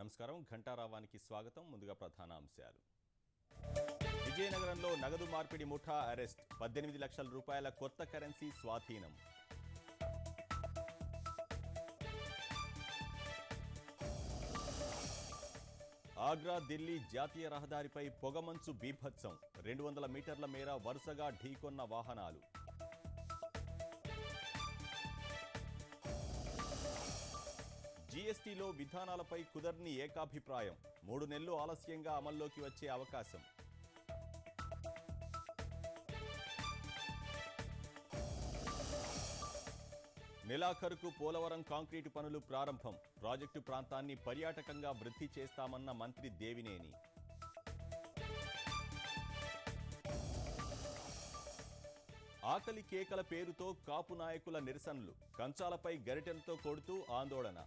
నమస్కారం ఘంటారావానికి స్వాగతం. ముందుగా ప్రధాన అంశాలు. విజయనగరంలో నగదు మార్పిడి ముఠా అరెస్ట్, 18 లక్షల రూపాయల కొత్త కరెన్సీ స్వాధీనం. ఆగ్రా ఢిల్లీ జాతీయ రహదారిపై పొగమంచు బీభత్సం, 200 మీటర్ల మేర వరుసగా ఢీకొన్న వాహనాలు. జీఎస్టీలో విధానాలపై కుదర్ని ఏకాభిప్రాయం, 3 నెలలు ఆలస్యంగా అమల్లోకి వచ్చే అవకాశం. నెలాఖరుకు పోలవరం కాంక్రీటు పనులు ప్రారంభం, ప్రాజెక్టు ప్రాంతాన్ని పర్యాటకంగా వృద్ధి చేస్తామన్న మంత్రి దేవినేని. ఆకలి కేకల పేరుతో కాపు నాయకుల నిరసనలు, కంచాలపై గరిటెలతో కొడుతూ ఆందోళన,